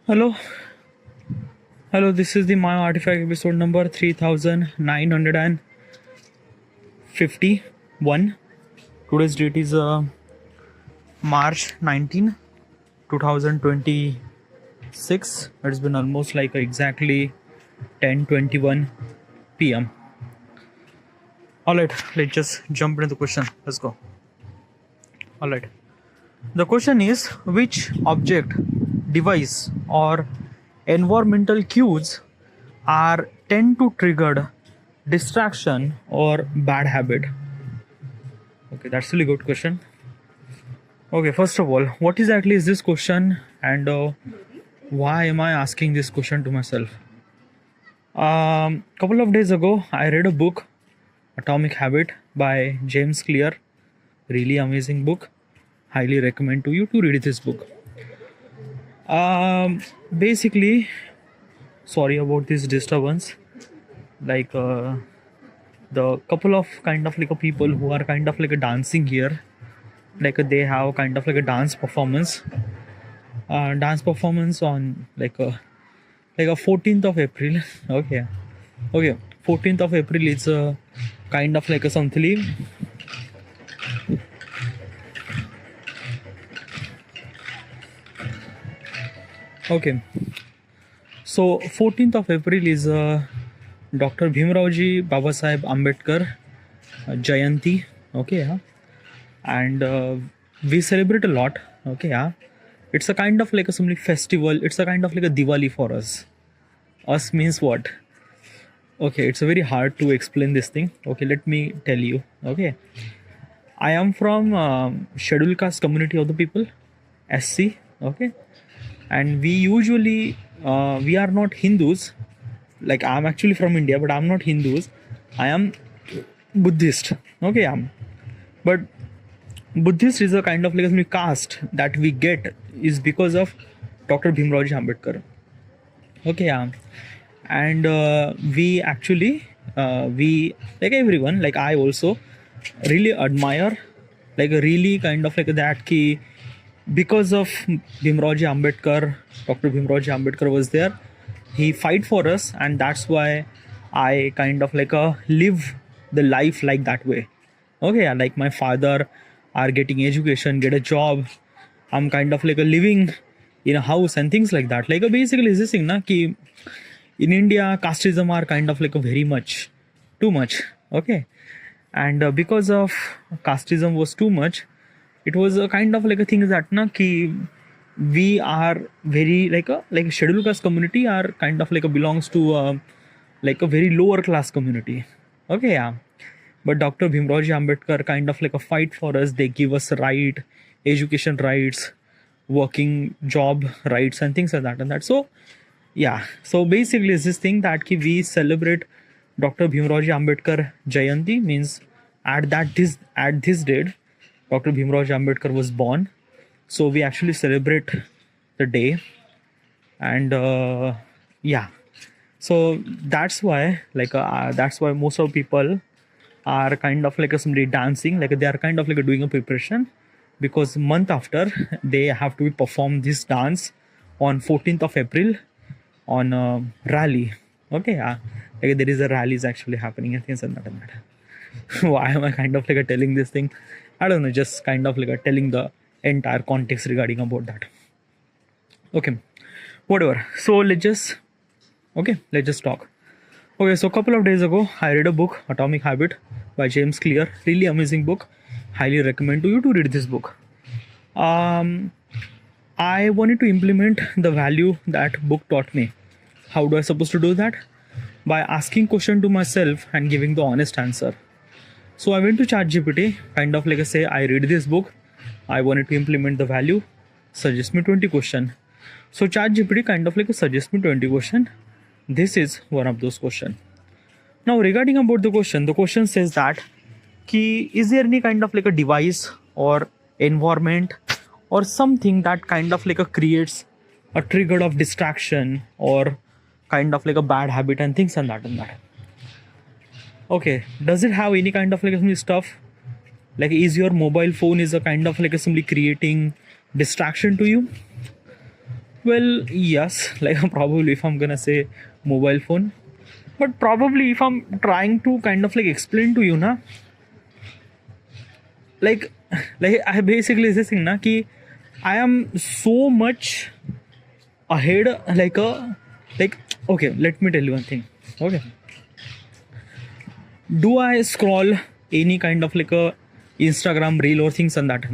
Hello, hello. This is the My Artifact episode number 3951. Today's date is March 19, 2026. It's been almost like exactly 10:21 p.m. All right, let's just jump into the question. Let's go. All right. The question is, which object, device, or environmental cues are tend to trigger distraction or bad habit? Okay, that's a really good question. Okay, first of all, what exactly is this question, and why am I asking this question to myself? Couple of days ago, I read a book, Atomic Habit by James Clear. Really amazing book. Highly recommend to you to read this book. Basically, sorry about this disturbance. Like the couple of kind of like a people who are kind of like a dancing here, like they have kind of like a dance performance on like a 14th of April. Okay, 14th of April is a kind of like a something. Okay, so 14th of April is Dr. Bhimrauji Babasaheb Ambedkar Jayanti. Okay, yeah. And we celebrate a lot. Okay, yeah. It's a kind of like a some festival. It's a kind of like a Diwali for us. Us means what? Okay, it's very hard to explain this thing. Okay, let me tell you. Okay, I am from scheduled caste community of the people, SC. Okay, and we usually we are not Hindus. Like I'm actually from India, but I'm not Hindus. I am Buddhist. Okay, but Buddhist is a kind of like a caste that we get is because of Dr. Bhimrao Ambedkar. Okay, and we actually we like everyone, like I also really admire, like really kind of like that key because of Bhimrao Ambedkar. Dr. Bhimrao Ambedkar was there. He fight for us, and that's why I kind of like live the life like that way. Okay, like my father are getting education, get a job. I'm kind of like a living in a house and things like that. Like basically is this thing na ki in India casteism are kind of like a very much too much. Okay, and because of casteism was too much, it was a kind of like a thing that na ki we are very like a scheduled caste community are kind of like a belongs to like a very lower class community. Okay, yeah. But Dr. Bhimrao Ambedkar kind of like a fight for us. They give us right education rights, working job rights, and things like that and that. So yeah, so basically it's this thing that we celebrate Dr. Bhimrao Ambedkar Jayanti, means at this date Dr. Bhimrao Ambedkar was born. So we actually celebrate the day, and yeah, so that's why most of people are kind of like somebody dancing, like they are kind of like doing a preparation, because month after they have to perform this dance on 14th of April on a rally. Okay, yeah, like there is a rally is actually happening and things like that and that. Why am I kind of like telling this thing? I don't know, just kind of like telling the entire context regarding about that. Okay, whatever. So let's just talk. Okay, so a couple of days ago I read a book, Atomic Habit by James Clear. Really amazing book. Highly recommend to you to read this book. I wanted to implement the value that book taught me. How do I supposed to do that? By asking question to myself and giving the honest answer. So I went to ChatGPT, kind of like I say, I read this book, I wanted to implement the value, suggest me 20 question. So ChatGPT kind of like suggest me 20 question. This is one of those question. Now regarding about the question says that is there any kind of like a device or environment or something that kind of like creates a trigger of distraction or kind of like a bad habit and things and that and that. Okay, does it have any kind of like some stuff? Like is your mobile phone is a kind of like simply creating distraction to you? Well, yes, like probably if I'm gonna say mobile phone, but probably if I'm trying to kind of like explain to you, na, like, like I basically is this thing, na, ki I am so much ahead, like, okay, let me tell you one thing. Okay, do I scroll any kind of like a Instagram reel or things and that?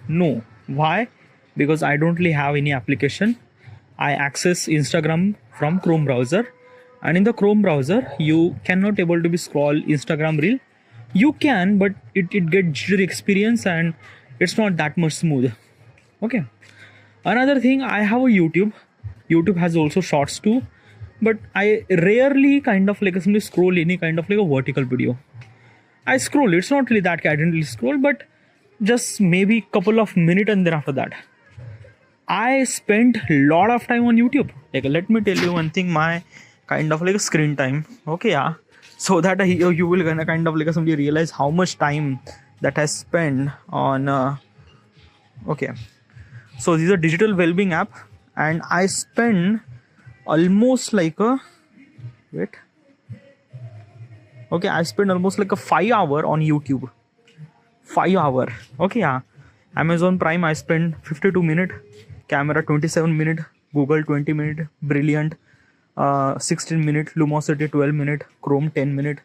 No. Why? Because I don't really have any application. I access Instagram from Chrome browser, and in the Chrome browser you cannot able to be scroll Instagram reel. You can, but it gets jittery experience and it's not that much smooth. Okay. Another thing, I have a YouTube. YouTube has also shorts too, but I rarely kind of like simply scroll any kind of like a vertical video. I scroll. It's not really that I didn't really scroll, but just maybe couple of minutes, and then after that, I spent lot of time on YouTube. Like, let me tell you one thing, my kind of like a screen time. Okay, yeah. So that you will gonna kind of like somebody realize how much time that I spend on. Okay, so this is a digital well-being app, and I spend almost like a wait. Okay, I spend almost like a 5 hour on YouTube. 5 hour. Okay, yeah. Amazon Prime I spend 52 minutes, camera 27 minutes, Google 20 minutes, Brilliant 16 minutes, Lumosity 12 minutes, Chrome 10 minutes.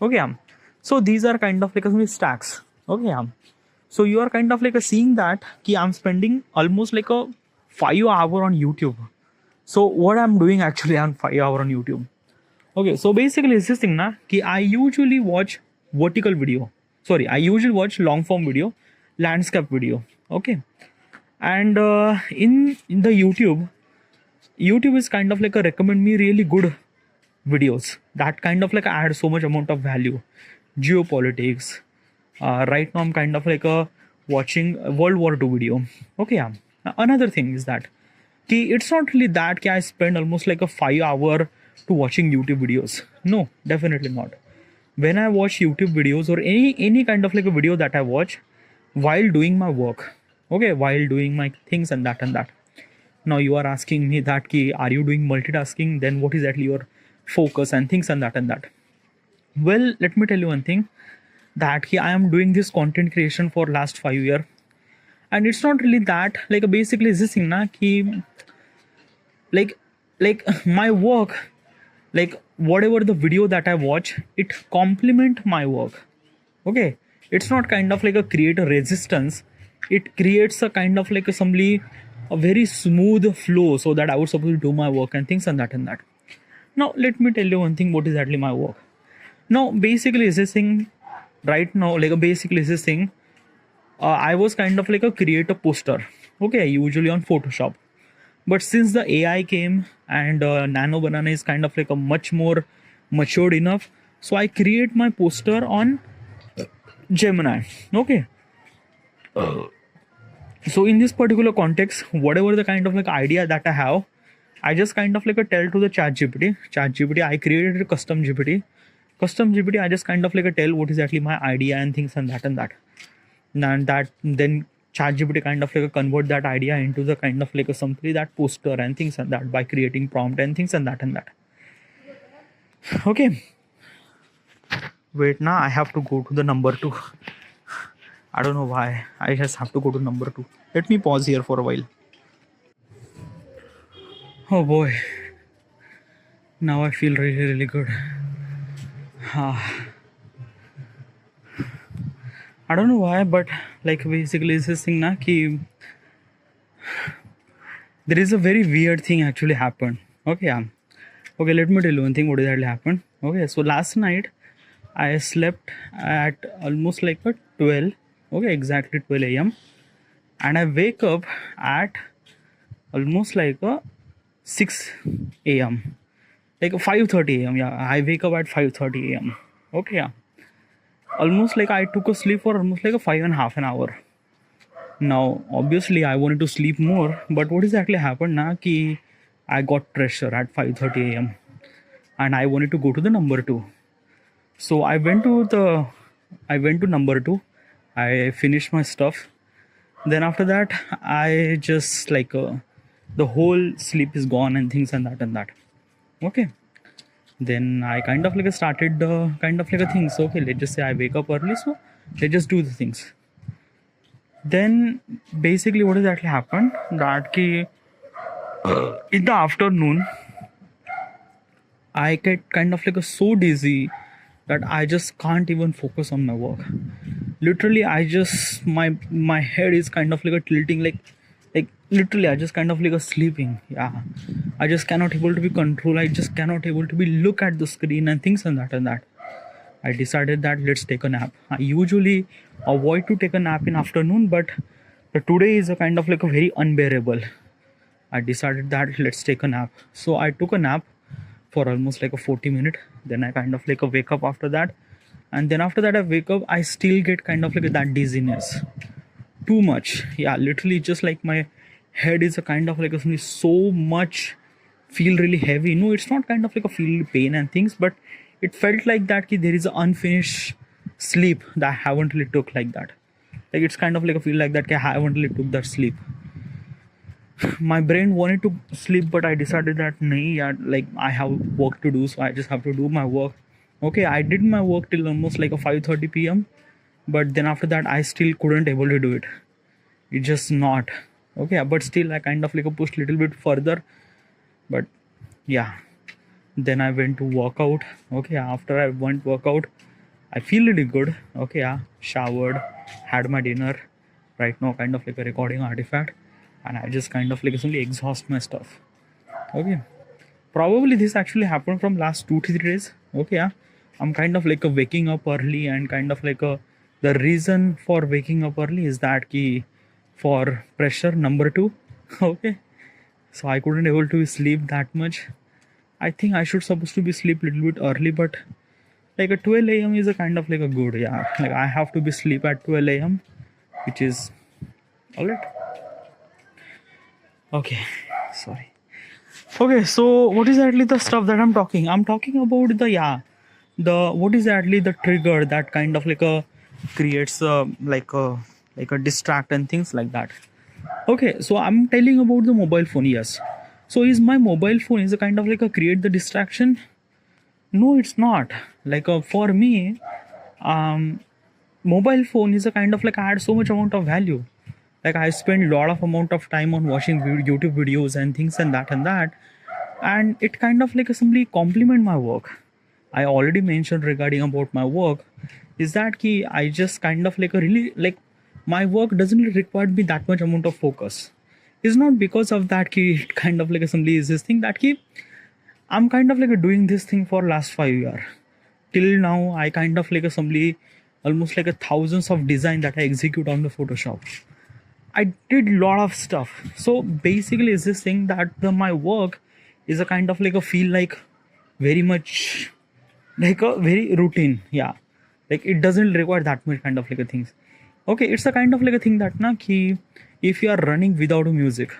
Okay, yeah. So these are kind of like some stacks. Okay, yeah. So you are kind of like seeing that ki I'm spending almost like a 5 hour on YouTube. So what I'm doing actually on 5 hour on YouTube. Okay, so basically it's this thing na ki I usually watch vertical video. Sorry, I usually watch long form video, landscape video. Okay, and in the YouTube is kind of like a recommend me really good videos that kind of like add so much amount of value. Geopolitics. Right now I'm kind of like a watching a World War II video. Okay, yeah. Another thing is that it's not really that I spend almost like a 5 hour to watching YouTube videos. No, definitely not. When I watch YouTube videos or any kind of like a video that I watch while doing my work, okay, while doing my things and that. Now you are asking me that are you doing multitasking? Then what is actually your focus and things and that? Well, let me tell you one thing that I am doing this content creation for last 5 years, and it's not really that like basically is this thing na ki like my work, like whatever the video that I watch, it complement my work. Okay, it's not kind of like a create a resistance. It creates a kind of like a very smooth flow so that I would supposed to do my work and things and that. Now let me tell you one thing. What is actually my work? Now basically is this thing right now like basically is this thing. I was kind of like a create a poster. Okay, usually on Photoshop. But since the AI came and Nano Banana is kind of like a much more matured enough, so I create my poster on Gemini. Okay. So in this particular context, whatever the kind of like idea that I have, I just kind of like a tell to the ChatGPT. I created a custom GPT. Custom GPT, I just kind of like a tell what is actually my idea and things and that. And that then ChatGPT kind of like a convert that idea into the kind of like a simply that poster and things and that by creating prompt and things and that. Okay. Wait, now I have to go to the number 2. I don't know why. I just have to go to number 2. Let me pause here for a while. Oh boy. Now I feel really good. I don't know why, but like basically it's this thing na ki there is a very weird thing actually happened. Okay, yeah. Okay, let me tell you one thing what exactly happened. Okay, so last night I slept at almost like a 12. Okay, exactly 12 a.m. and I wake up at almost like a 6 a.m. like 5:30 a.m. Yeah, I wake up at 5:30 a.m. Okay, yeah. Almost like I took a sleep for almost like a 5.5 hours. Now, obviously, I wanted to sleep more, but what exactly happened now? Ki I got pressure at 5:30 a.m. and I wanted to go to the number 2. So I went to number 2. I finished my stuff. Then after that, I just like the whole sleep is gone and things and that. Okay, then I kind of like started kind of like a thing. So okay, let's just say I wake up early, so let's just do the things. Then basically what has actually happened that ki, in the afternoon I get kind of like a so dizzy that I just can't even focus on my work. Literally, I just my head is kind of like a tilting, like literally, I just kind of like a sleeping. Yeah, I just cannot able to be control. I just cannot able to be look at the screen and things and that and that. I decided that let's take a nap. I usually avoid to take a nap in afternoon, but today is a kind of like a very unbearable. I decided that let's take a nap. So I took a nap for almost like a 40 minute. Then I kind of like a wake up after that. And then after that I wake up, I still get kind of like that dizziness. Too much. Yeah, literally just like my head is a kind of like a, so much feel really heavy. No, it's not kind of like a feel pain and things, but it felt like that ki there is an unfinished sleep that I haven't really took like that. Like it's kind of like a feel like that ki I haven't really took that sleep. My brain wanted to sleep, but I decided that nahi yaar, like I have work to do, so I just have to do my work. Okay, I did my work till almost like a 5:30 p.m. But then after that I still couldn't able to do it. It's just not okay, but still I kind of like a pushed little bit further. But yeah, then I went to workout. Okay, after I went workout, I feel really good. Okay, yeah, showered, had my dinner. Right now kind of like a recording artifact, and I just kind of like simply exhaust my stuff. Okay, probably this actually happened from last 2 to 3 days. Okay, yeah, I'm kind of like a waking up early, and kind of like a the reason for waking up early is that key for pressure number two. Okay, so I couldn't able to sleep that much. I think I should supposed to be sleep little bit early, but like a 12 a.m. is a kind of like a good, yeah, like I have to be sleep at 12 a.m., which is all right. Okay, sorry. Okay, so what is actually the stuff that I'm talking? I'm talking about the, yeah, the what is actually the trigger that kind of like a creates like a distract and things like that. Okay, so I'm telling about the mobile phone. Yes. So is my mobile phone is a kind of like a create the distraction? No, it's not. Like for me, um, mobile phone is a kind of like I add so much amount of value. Like I spend a lot of amount of time on watching YouTube videos and things and that, and it kind of like simply complement my work. I already mentioned regarding about my work is that key I just kind of like a really like my work doesn't really require me that much amount of focus. It's not because of that key it kind of like simply is this thing that key I'm kind of like doing this thing for last 5 years. Till now I kind of like simply almost like a thousands of design that I execute on the Photoshop. I did lot of stuff. So basically, is this thing that my work is a kind of like a feel like very much like a very routine. Yeah, like it doesn't require that much kind of like a things. Okay, it's a kind of like a thing that na ki if you are running without a music,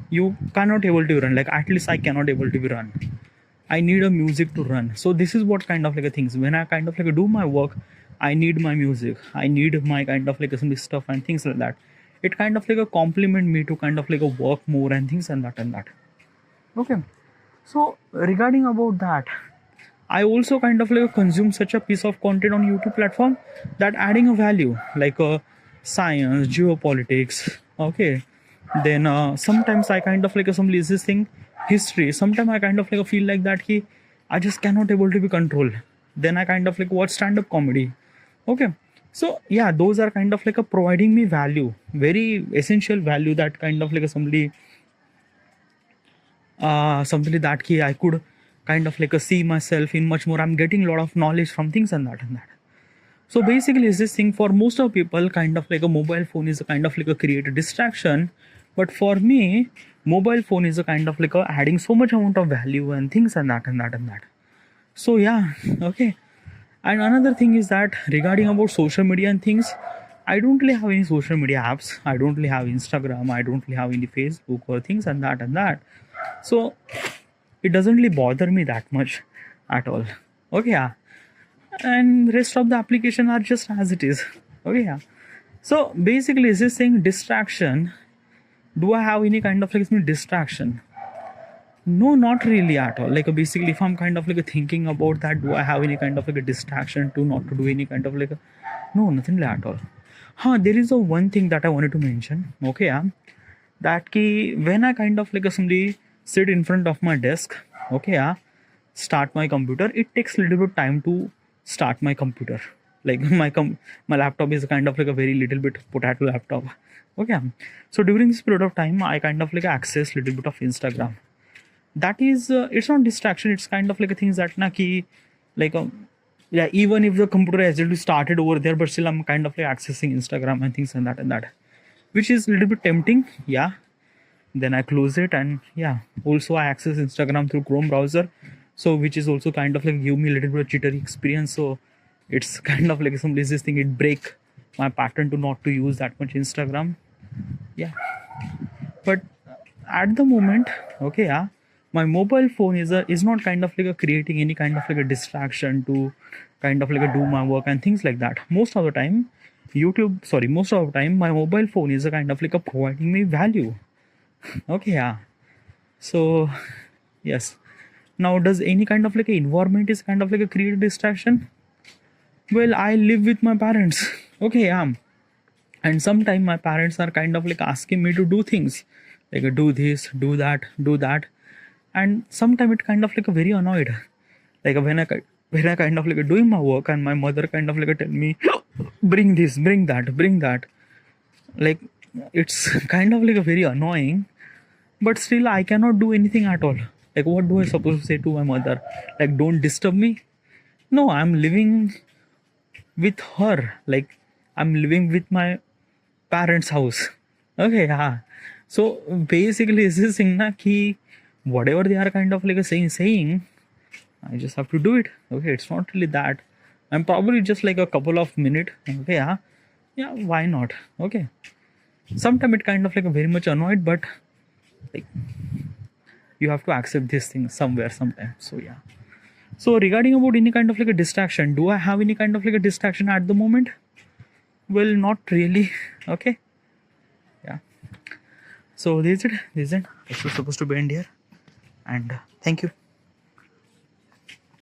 you cannot able to run. Like at least I cannot able to be run. I need a music to run. So this is what kind of like a things. When I kind of like do my work, I need my music. I need my kind of like some stuff and things like that. It kind of like a compliment me to kind of like a work more and things and that. Okay. So regarding about that, I also kind of like consume such a piece of content on YouTube platform that adding a value like science, geopolitics. Okay. Then sometimes I kind of like some this thing history. Sometimes I kind of like feel like that he I just cannot able to be controlled. Then I kind of like watch stand-up comedy. Okay. So yeah, those are kind of like a providing me value, very essential value that kind of like a something that key I could kind of like a see myself in much more. I'm getting a lot of knowledge from things and that. So basically, is this thing for most of people kind of like a mobile phone is a kind of like a create a distraction, but for me, mobile phone is a kind of like a adding so much amount of value and things and that. So yeah, okay. And another thing is that regarding about social media and things, I don't really have any social media apps. I don't really have Instagram. I don't really have any Facebook or things and that. So it doesn't really bother me that much at all. Okay, yeah. And rest of the application are just as it is. Okay, yeah. So basically, is this saying distraction Do I have any kind of like some distraction? No, not really at all. Like basically, if I'm kind of like thinking about that, do I have any kind of like a distraction to not to do any kind of like a, no, nothing like at all. There is a one thing that I wanted to mention. Okay, yeah, that key when I kind of like somebody sit in front of my desk. Okay, yeah, start my computer. It takes a little bit time to start my computer. Like my laptop is kind of like a very little bit potato laptop. Okay, so during this period of time, I kind of like access little bit of Instagram. That is it's not distraction, it's kind of like a things that na ki like yeah, even if the computer has already started over there, but still I'm kind of like accessing Instagram and things and that, which is a little bit tempting. Yeah, then I close it, and yeah, also I access Instagram through Chrome browser, so which is also kind of like give me a little bit of jittery experience. So it's kind of like some this thing, it break my pattern to not to use that much Instagram. Yeah, but at the moment, okay, yeah, my mobile phone is not kind of like a creating any kind of like a distraction to kind of like a do my work and things like that. Most of the time, most of the time my mobile phone is a kind of like a providing me value. Okay, yeah. So yes, now does any kind of like a environment is kind of like a create distraction? Well, I live with my parents. Okay, yeah, and sometimes my parents are kind of like asking me to do things like do this, do that, and sometimes it kind of like a very annoyed. Like when I kind of like doing my work, and my mother kind of like tell me bring this, bring that, like it's kind of like a very annoying, but still I cannot do anything at all. Like what do I supposed to say to my mother? Like don't disturb me? No, I'm living with her. Like I'm living with my parents' house. Okay, yeah. So basically, is this thing na ki whatever they are kind of like saying, I just have to do it. Okay, it's not really that. I'm probably just like a couple of minutes. Okay, yeah, yeah. Why not? Okay. Sometimes it kind of like a very much annoyed, but like you have to accept this thing somewhere, sometime. So yeah. So regarding about any kind of like a distraction, do I have any kind of like a distraction at the moment? Well, not really. Okay. Yeah. So this is it. This was supposed to be end here. And thank you.